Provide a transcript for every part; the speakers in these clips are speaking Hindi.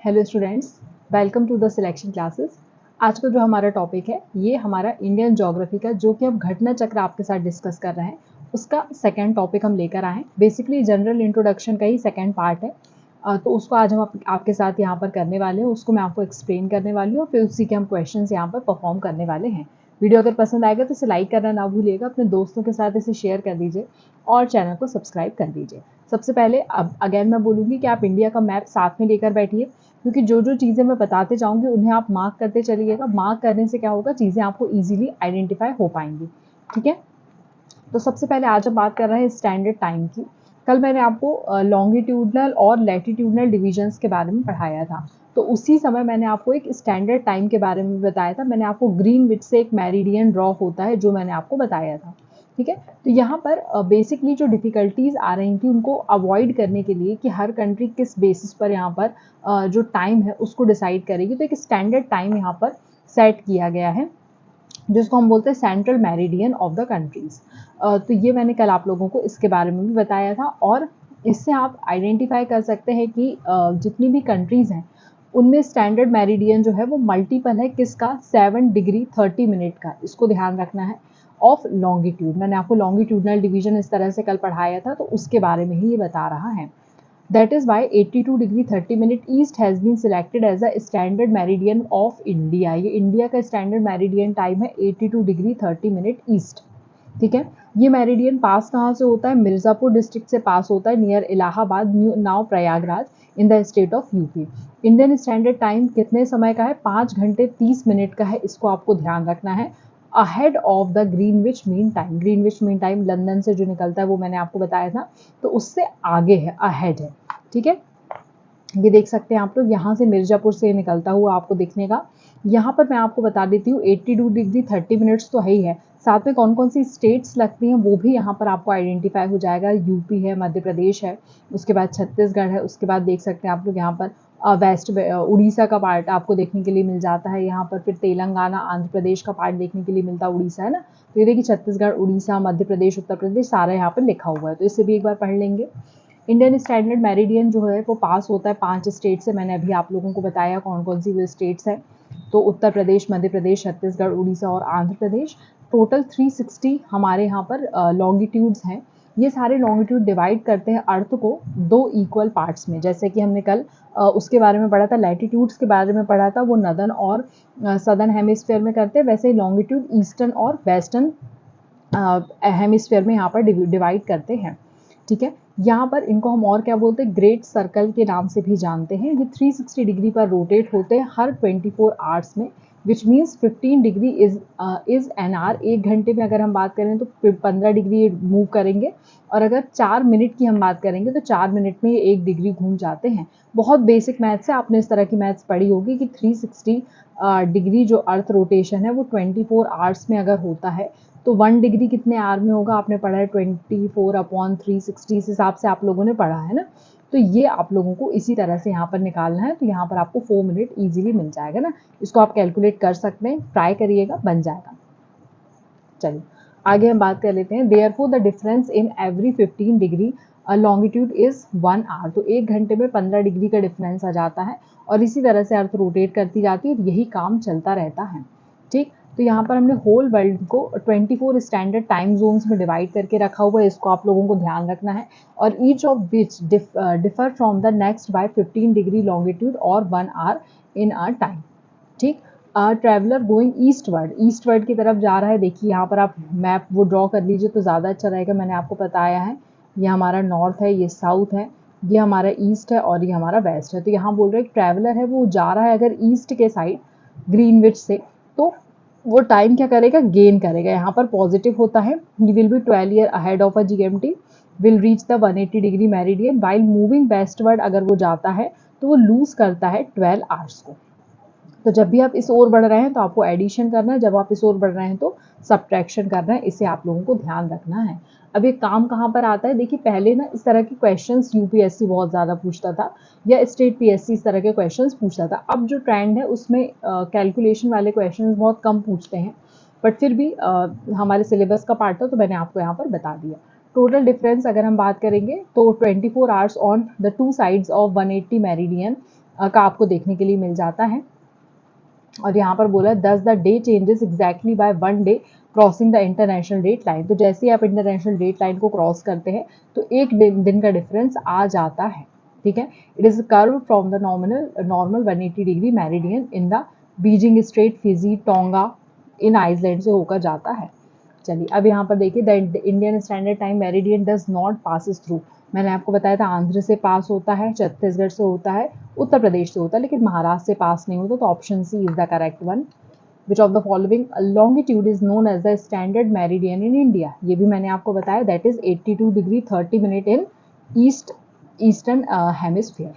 Hello students, welcome to the selection classes. आज का जो हमारा टॉपिक है ये हमारा इंडियन ज्योग्राफी का, जो कि हम घटना चक्र आपके साथ डिस्कस कर रहे हैं, उसका सेकंड टॉपिक हम लेकर आए हैं। बेसिकली जनरल इंट्रोडक्शन का ही सेकंड पार्ट है। तो उसको आज हम आपके साथ यहाँ पर करने वाले हैं, उसको मैं आपको एक्सप्लेन करने वाली हूँ और फिर उसी के हम क्वेश्चंस यहाँ पर परफॉर्म करने वाले हैं। वीडियो अगर पसंद आएगा तो इसे लाइक करना ना भूलिएगा, अपने दोस्तों के साथ इसे शेयर कर दीजिए और चैनल को सब्सक्राइब कर दीजिए। सबसे पहले अब अगेन मैं बोलूँगी कि आप इंडिया का मैप साथ में लेकर बैठिए, क्योंकि जो जो चीज़ें मैं बताते जाऊँगी उन्हें आप मार्क करते चलिएगा। मार्क करने से क्या होगा, चीज़ें आपको ईजिली आइडेंटिफाई हो पाएंगी। ठीक है, तो सबसे पहले आज हम बात कर रहे हैं स्टैंडर्ड टाइम की। कल मैंने आपको लॉन्गिट्यूडनल और लैटिट्यूडनल डिविजन्स के बारे में पढ़ाया था, तो उसी समय मैंने आपको एक स्टैंडर्ड टाइम के बारे में बताया था। मैंने आपको ग्रीनविच से एक मेरिडियन ड्रॉ होता है जो मैंने आपको बताया था। ठीक है, तो यहाँ पर बेसिकली जो डिफ़िकल्टीज़ आ रही थी उनको अवॉइड करने के लिए कि हर कंट्री किस बेसिस पर यहाँ पर जो टाइम है उसको डिसाइड करेगी, तो एक स्टैंडर्ड टाइम यहाँ पर सेट किया गया है जिसको हम बोलते हैं central meridian of the countries. तो ये मैंने कल आप लोगों को इसके बारे में भी बताया था, और इससे आप आइडेंटिफाई कर सकते हैं कि जितनी भी कंट्रीज़ हैं उनमें स्टैंडर्ड मेरिडियन जो है वो मल्टीपल है किसका, 7 डिग्री 30 मिनट का। इसको ध्यान रखना है। ऑफ लॉन्गिट्यूड, मैंने आपको लॉन्गिट्यूडनल डिवीजन इस तरह से कल पढ़ाया था, तो उसके बारे में ही ये बता रहा है। That is why 82 degree 30 minute east has been selected as a standard meridian of India. ये इंडिया का स्टैंडर्ड मेरिडियन टाइम है 82 डिग्री 30 मिनट ईस्ट। ठीक है, ये मेरिडियन पास कहाँ से होता है, मिर्ज़ापुर डिस्ट्रिक्ट से पास होता है, near Allahabad, now Prayagraj, in the state of UP. Indian standard time कितने समय का है, 5 घंटे 30 मिनट का है। इसको आपको ध्यान रखना है। Ahead of the Greenwich mean time, Greenwich mean time London से जो निकलता है वो मैंने आपको बताया था, तो उससे आगे है, अहेड है। ठीक है, ये देख सकते हैं आप लोग, यहाँ से मिर्ज़ापुर से निकलता हुआ आपको दिखने का। यहाँ पर मैं आपको बता देती हूँ 82 डिग्री 30 मिनट्स तो है ही है, साथ में कौन कौन सी स्टेट्स लगती हैं वो भी यहाँ पर आपको आइडेंटिफाई हो जाएगा। यूपी है, मध्य प्रदेश है, उसके बाद छत्तीसगढ़ है, उसके बाद देख सकते हैं आप लोग यहाँ पर वेस्ट उड़ीसा का पार्ट आपको देखने के लिए मिल जाता है यहाँ पर, फिर तेलंगाना आंध्र प्रदेश का पार्ट देखने के लिए मिलता है, उड़ीसा है ना। तो ये देखिए छत्तीसगढ़, उड़ीसा, मध्य प्रदेश, उत्तर प्रदेश सारा यहाँ पर लिखा हुआ है, तो इसे भी एक बार पढ़ लेंगे। इंडियन स्टैंडर्ड मेरिडियन जो है वो पास होता है 5 स्टेट से। मैंने अभी आप लोगों को बताया कौन कौन सी वो स्टेट्स हैं, तो उत्तर प्रदेश, मध्य प्रदेश, छत्तीसगढ़, उड़ीसा और आंध्र प्रदेश। टोटल 360 हमारे यहाँ पर लॉन्गिट्यूड्स हैं। ये सारे लॉन्गिट्यूड डिवाइड करते हैं अर्थ को 2 इक्वल पार्ट्स में, जैसे कि हमने कल उसके बारे में पढ़ा था, लैटिट्यूड्स के बारे में पढ़ा था, वो नदर्न और सदर्न हेमिस्फीयर में करते हैं। वैसे ही लॉन्गिट्यूड ईस्टर्न और वेस्टर्न हेमिस्फीयर में यहाँ पर डिवाइड करते हैं। ठीक है, यहाँ पर इनको हम और क्या बोलते हैं, ग्रेट सर्कल के नाम से भी जानते हैं। ये 360 डिग्री पर रोटेट होते हैं हर 24 आवर्स में, which means 15 degree is an hour. 1 घंटे में अगर हम बात करें तो 15 डिग्री मूव करेंगे, और अगर 4 मिनट की हम बात करेंगे तो 4 मिनट में ये 1 डिग्री घूम जाते हैं। बहुत बेसिक मैथ्स है, आपने इस तरह की मैथ्स पढ़ी होगी कि 360 डिग्री जो अर्थ रोटेशन है वो 24 आवर्स में अगर होता है तो 1 डिग्री कितने आवर में होगा, आपने पढ़ा है 24/360, इस हिसाब से आप लोगों ने पढ़ा है ना। तो ये आप लोगों को इसी तरह से यहाँ पर निकालना है, तो यहाँ पर आपको 4 मिनट ईजिली मिल जाएगा ना। इसको आप कैलकुलेट कर सकते हैं, ट्राई करिएगा, बन जाएगा। चलिए आगे हम बात कर लेते हैं। Therefore the difference in every 15 degree longitude is 1 hour. तो 1 घंटे में 15 डिग्री का डिफरेंस आ जाता है, और इसी तरह से अर्थ रोटेट करती जाती है, यही काम चलता रहता है। ठीक, तो यहाँ पर हमने होल वर्ल्ड को 24 स्टैंडर्ड टाइम जोन्स में डिवाइड करके रखा हुआ है, इसको आप लोगों को ध्यान रखना है। और each of which differ from the next by 15 degree longitude और 1 आवर इन आर टाइम। ठीक, ट्रैवलर गोइंग ईस्टवर्ड, ईस्टवर्ड की तरफ जा रहा है। देखिए यहाँ पर आप मैप वो ड्रॉ कर लीजिए तो ज़्यादा अच्छा रहेगा। मैंने आपको बताया है, ये हमारा नॉर्थ है, ये साउथ है, ये हमारा ईस्ट है और ये हमारा वेस्ट है। तो यहाँ बोल रहे हैं ट्रैवलर है वो जा रहा है अगर ईस्ट के साइड ग्रीनविच से, तो वो टाइम क्या करेगा, गेन करेगा। यहाँ पर पॉजिटिव होता है, he will be 12 year ahead of a GMT, will reach the 180 degree meridian. While moving westward अगर वो जाता है तो वो लूज करता है 12 आवर्स को। तो जब भी आप इस ओर बढ़ रहे हैं तो आपको एडिशन करना है, जब आप इस ओर बढ़ रहे हैं तो सब्ट्रैक्शन करना है, इसे आप लोगों को ध्यान रखना है। अब ये काम कहाँ पर आता है, देखिए पहले ना इस तरह के क्वेश्चंस यूपीएससी बहुत ज़्यादा पूछता था, या स्टेट पीएससी इस तरह के क्वेश्चंस पूछता था। अब जो ट्रेंड है उसमें कैलकुलेशन वाले क्वेश्चंस बहुत कम पूछते हैं, बट फिर भी हमारे सिलेबस का पार्ट था तो मैंने आपको यहाँ पर बता दिया। टोटल डिफरेंस अगर हम बात करेंगे तो 24 hours on the 2 sides of 180 meridian का आपको देखने के लिए मिल जाता है। और यहाँ पर बोला thus the day changes exactly by 1 day crossing the international date line. तो जैसे ही आप इंटरनेशनल डेट लाइन को क्रॉस करते हैं तो एक दिन का डिफरेंस आ जाता है, ठीक है। It is curve from the normal 180 degree meridian in the Bering Strait, Fiji, Tonga in Iceland से होकर जाता है। चलिए अब यहाँ पर देखिए, the Indian standard time meridian does not passes through. मैंने आपको बताया था आंध्र से पास होता है, छत्तीसगढ़ से होता है, उत्तर प्रदेश से होता है, लेकिन महाराष्ट्र से पास नहीं होता। तो option C is the correct one. Which of the following longitude is known as the standard meridian in India. ये भी मैंने आपको बताया, that is 82 degree 30 minute in eastern hemisphere.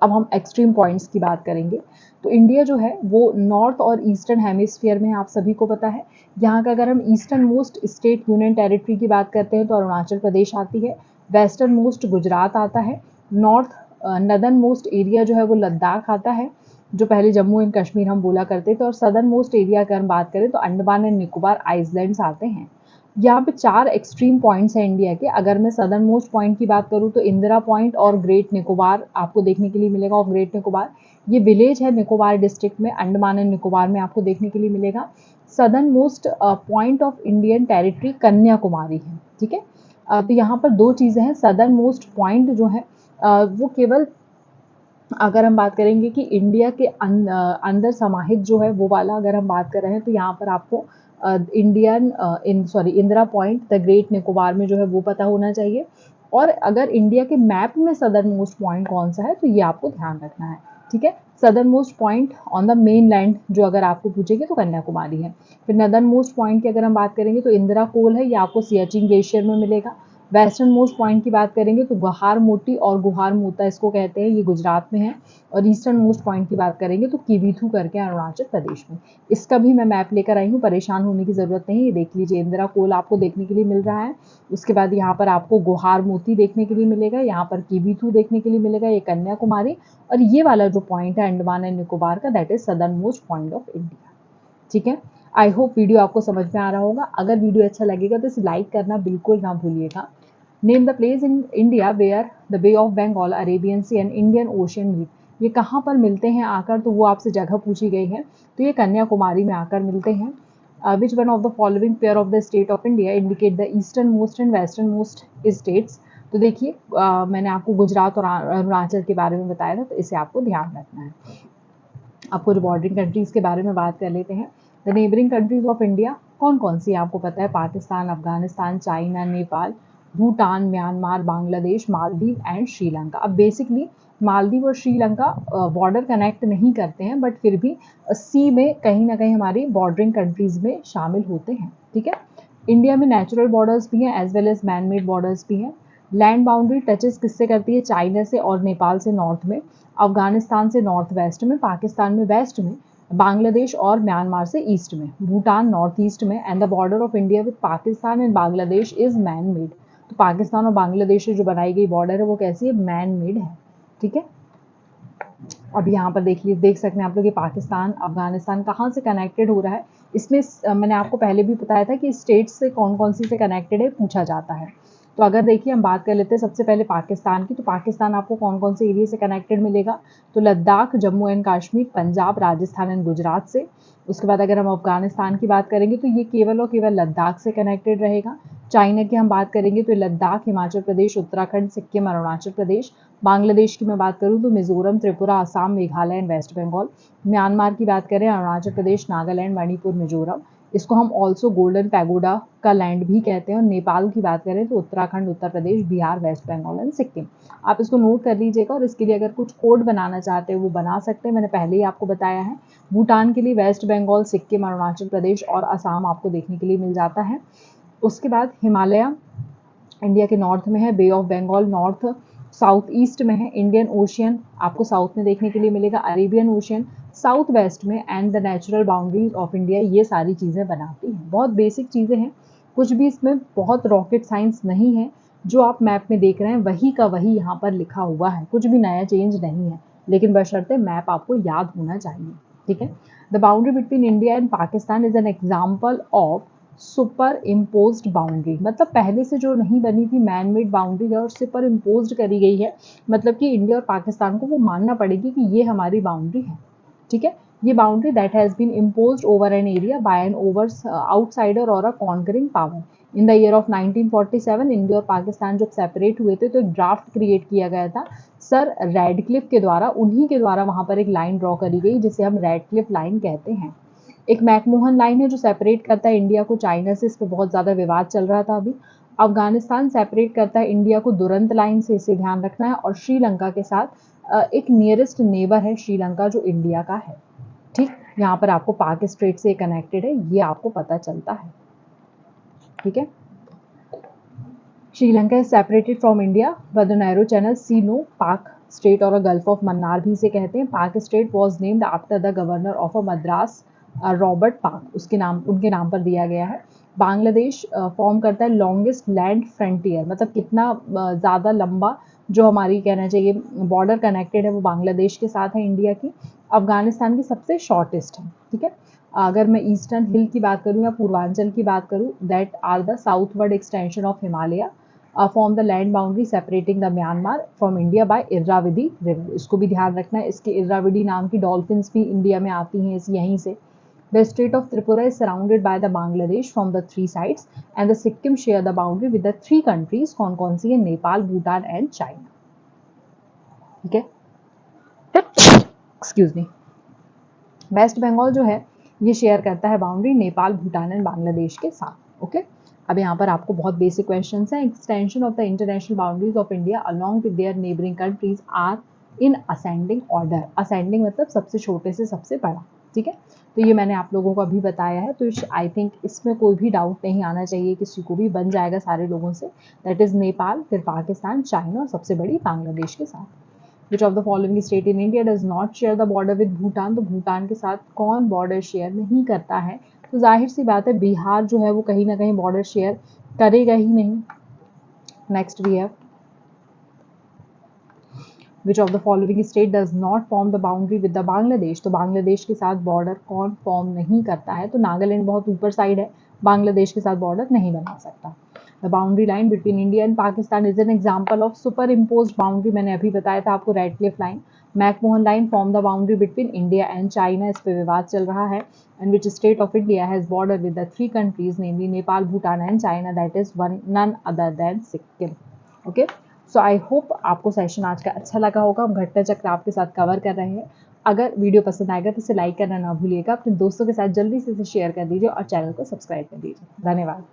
अब हम एक्सट्रीम पॉइंट्स की बात करेंगे। तो इंडिया जो है वो नॉर्थ और ईस्टर्न हेमिस्फीयर में, आप सभी को पता है। यहाँ का अगर हम eastern most state union territory की बात करते हैं तो अरुणाचल प्रदेश आती है, वेस्टर्न मोस्ट गुजरात आता है, नॉर्थ नदर्न मोस्ट एरिया जो है वो लद्दाख आता है, जो पहले जम्मू एंड कश्मीर हम बोला करते थे, और सदर्न मोस्ट एरिया अगर हम बात करें तो अंडमान एंड निकोबार आइसलैंड्स आते हैं। यहाँ पे 4 एक्सट्रीम पॉइंट्स हैं इंडिया के। अगर मैं सदर्न मोस्ट पॉइंट की बात करूँ तो इंदिरा पॉइंट और ग्रेट निकोबार आपको देखने के लिए मिलेगा। और ग्रेट निकोबार ये विलेज है निकोबार डिस्ट्रिक्ट में, अंडमान एंड निकोबार में आपको देखने के लिए मिलेगा। Southern most point of Indian territory Kanyakumari है, ठीक है। तो यहाँ पर 2 चीज़ें हैं। सदर्न मोस्ट पॉइंट जो है वो केवल, अगर हम बात करेंगे कि इंडिया के अंदर समाहित जो है वो वाला अगर हम बात कर रहे हैं तो यहाँ पर आपको Indira point the great Nicobar में जो है वो पता होना चाहिए। और अगर इंडिया के मैप में सदर्न मोस्ट पॉइंट कौन सा है तो ये आपको ध्यान रखना है, ठीक है। Southern most point on the main land जो अगर आपको पूछेंगे तो कन्याकुमारी है। फिर नदर्न मोस्ट पॉइंट की अगर हम बात करेंगे तो इंदिरा कोल है, ये आपको सियाचिन ग्लेशियर में मिलेगा। वेस्टर्न मोस्ट पॉइंट की बात करेंगे तो गुहार मोटी और गुहार मोता इसको कहते हैं, ये गुजरात में है। और ईस्टर्न मोस्ट पॉइंट की बात करेंगे तो किबीथू करके अरुणाचल प्रदेश में। इसका भी मैं मैप लेकर आई हूँ, परेशान होने की जरूरत नहीं, ये देख लीजिए। इंदिरा कोल आपको देखने के लिए मिल रहा है, उसके बाद यहाँ पर आपको गुहार मोती देखने के लिए मिलेगा, यहाँ पर किबीथू देखने के लिए मिलेगा, ये कन्याकुमारी। और ये वाला जो पॉइंट है अंडमान एंड निकोबार का, that is southern most point of India, ठीक है। आई होप वीडियो आपको समझ में आ रहा होगा। अगर वीडियो अच्छा लगेगा तो इसे लाइक करना बिल्कुल ना भूलिएगा। Name the place in India where the Bay of Bengal, Arabian Sea and Indian Ocean meet. ये कहाँ पर मिलते हैं आकर, तो वो आपसे जगह पूछी गई है, तो ये कन्याकुमारी में आकर मिलते हैं। Which one of the following pair of the state of India indicate the eastern most and western most states. तो देखिए मैंने आपको गुजरात और अरुणाचल के बारे में बताया था, तो इसे आपको ध्यान रखना है। आपको जो बॉर्डरिंग कंट्रीज के बारे में बात कर लेते हैं। The neighbouring countries of India कौन कौन सी आपको पता है? Pakistan, Afghanistan, China, Nepal, Bhutan, Myanmar, Bangladesh, Maldives and Sri Lanka. अब बेसिकली मालदीव और श्रीलंका बॉर्डर कनेक्ट नहीं करते हैं, बट फिर भी सी में कहीं ना कहीं हमारी बॉर्डरिंग कंट्रीज में शामिल होते हैं, ठीक है। इंडिया में नेचुरल बॉर्डर्स भी हैं as well as man made borders भी हैं। लैंड बाउंड्री टचेस किससे करती है? चाइना से और नेपाल से नॉर्थ में, अफगानिस्तान से नॉर्थ वेस्ट में, पाकिस्तान में वेस्ट में, बांग्लादेश और म्यांमार से ईस्ट में, भूटान नॉर्थ ईस्ट में। And the border of India with Pakistan and Bangladesh is man made. तो पाकिस्तान और बांग्लादेश से जो बनाई गई बॉर्डर है वो कैसी है? मैन मेड है, ठीक है। अब यहाँ पर देख सकते हैं आप लोग, ये पाकिस्तान अफगानिस्तान कहाँ से कनेक्टेड हो रहा है। इसमें मैंने आपको पहले भी बताया था कि स्टेट्स से कौन कौन सी से कनेक्टेड है पूछा जाता है। तो अगर देखिए हम बात कर लेते हैं सबसे पहले पाकिस्तान की, तो पाकिस्तान आपको कौन कौन से एरिया से कनेक्टेड मिलेगा? तो लद्दाख, जम्मू एंड कश्मीर, पंजाब, राजस्थान एंड गुजरात से। उसके बाद अगर हम अफगानिस्तान की बात करेंगे तो ये केवल और केवल लद्दाख से कनेक्टेड रहेगा। चाइना की हम बात करेंगे तो लद्दाख, हिमाचल प्रदेश, उत्तराखंड, सिक्किम, अरुणाचल प्रदेश। बांग्लादेश की मैं बात करूं तो Mizoram, Tripura, Assam, Meghalaya and West Bengal. Myanmar की बात करें, अरुणाचल प्रदेश, नागालैंड, मणिपुर, मिजोरम। इसको हम ऑल्सो गोल्डन पैगोडा का लैंड भी कहते हैं। और नेपाल की बात करें तो उत्तराखंड, उत्तर प्रदेश, बिहार, वेस्ट बंगाल एंड सिक्किम। आप इसको नोट कर लीजिएगा, और इसके लिए अगर कुछ कोड बनाना चाहते हैं वो बना सकते हैं, मैंने पहले ही आपको बताया है। भूटान के लिए वेस्ट बंगाल, सिक्किम, अरुणाचल प्रदेश और असम आपको देखने के लिए मिल जाता है। उसके बाद हिमालय इंडिया के नॉर्थ में है, bay of Bengal north south east में है, इंडियन ओशियन आपको साउथ में देखने के लिए मिलेगा, अरेबियन ओशियन साउथ वेस्ट में, and the natural boundaries of India. ये सारी चीज़ें बनाती हैं। बहुत बेसिक चीज़ें हैं, कुछ भी इसमें बहुत रॉकेट साइंस नहीं है। जो आप मैप में देख रहे हैं वही का वही यहाँ पर लिखा हुआ है, कुछ भी नया चेंज नहीं है, लेकिन बशर्ते मैप आपको याद होना चाहिए, ठीक है। The boundary between India and Pakistan is an example of super imposed boundary, मतलब पहले से जो नहीं बनी थी मैन मेड बाउंड्री है और सुपर इम्पोज्ड करी गई है, मतलब कि इंडिया और पाकिस्तान को वो मानना पड़ेगी कि ये हमारी बाउंड्री है। ठीक है, ये boundary that has been imposed over an area by an over outsider और a conquering power. In the year of 1947 India और पाकिस्तान जब सेपरेट हुए थे तो एक ड्राफ्ट क्रिएट किया गया था सर रेडक्लिफ के द्वारा, उन्हीं के द्वारा वहाँ पर एक लाइन ड्रॉ करी गई जिसे हम रेडक्लिफ लाइन कहते हैं। एक मैकमोहन लाइन है जो सेपरेट करता है इंडिया को चाइना से, इस पर बहुत ज़्यादा विवाद चल रहा था अभी। अफगानिस्तान सेपरेट करता है इंडिया को दुरंत लाइन से, इसे ध्यान रखना है। और श्रीलंका के साथ एक नियरेस्ट नेबर है श्रीलंका जो इंडिया का है। ठीक, यहाँ पर आपको पाक स्ट्रेट से कनेक्टेड है, ये आपको पता चलता है। ठीक है, Sri Lanka is separated from India by the narrow channel see no Palk Strait और गल्फ ऑफ मन्नार भी इसे कहते हैं। Palk Strait was named after the governor of a Madras Robert Palk, उसके नाम उनके नाम पर दिया गया है। बांग्लादेश फॉर्म करता है लॉन्गेस्ट लैंड फ्रंटियर, मतलब कितना ज़्यादा लंबा जो हमारी कहना चाहिए बॉर्डर कनेक्टेड है वो बांग्लादेश के साथ है इंडिया की। अफगानिस्तान की सबसे शॉर्टेस्ट है। ठीक है, अगर मैं ईस्टर्न हिल की बात करूँ या पूर्वांचल की बात करूँ, that are the southward extension of Himalaya form the land boundary separating the Myanmar from India by Irrawaddy river. इसको भी ध्यान रखना है, इसकी इर्रावदी नाम की डॉल्फिन्स भी इंडिया में आती हैं यहीं से। The state of Tripura is surrounded by the Bangladesh from the three sides, and the Sikkim share the boundary with the three countries कौन-कौन सी है, नेपाल, भूटान एंड चाइना। ठीक है, एक्सक्यूज मी। वेस्ट बंगाल जो है ये शेयर करता है बाउंड्री नेपाल, भूटान एंड बांग्लादेश के साथ। ओके, अब यहाँ पर आपको बहुत बेसिक क्वेश्चंस हैं। Extension of the international boundaries of India along with their neighbouring countries are in ascending order. Ascending मतलब सबसे छोटे से सबसे बड़ा। ठीक है, तो ये मैंने आप लोगों को अभी बताया है, तो आई थिंक इसमें कोई भी डाउट नहीं आना चाहिए, किसी को भी बन जाएगा सारे लोगों से। दैट इज नेपाल, फिर पाकिस्तान, चाइना और सबसे बड़ी बांग्लादेश के साथ। Which of the following state in India does not share the border with Bhutan? तो भूटान के साथ कौन बॉर्डर शेयर नहीं करता है? तो जाहिर सी बात है बिहार जो है वो कहीं ना कहीं बॉर्डर शेयर करेगा ही नहीं। Next we have Which of the following state does not form the boundary with the Bangladesh? तो बांग्लादेश के साथ बॉर्डर कौन फॉर्म नहीं करता है? तो नागालैंड बहुत ऊपर साइड है, बांग्लादेश के साथ बॉर्डर नहीं बना सकता। The boundary line between India and Pakistan is an example of superimposed boundary। मैंने अभी बताया था आपको Radcliffe line. McMahon line form the boundary between India and China, इस पे विवाद चल रहा है। And which state of India has border with the three countries namely Nepal, Bhutan and China, that is none other than Sikkim. Okay, so I hope आपको सेशन आज का अच्छा लगा होगा। हम घटना चक्र आपके साथ कवर कर रहे हैं। अगर वीडियो पसंद आएगा तो इसे लाइक करना ना भूलिएगा, अपने दोस्तों के साथ जल्दी से इसे शेयर कर दीजिए और चैनल को सब्सक्राइब कर दीजिए। धन्यवाद।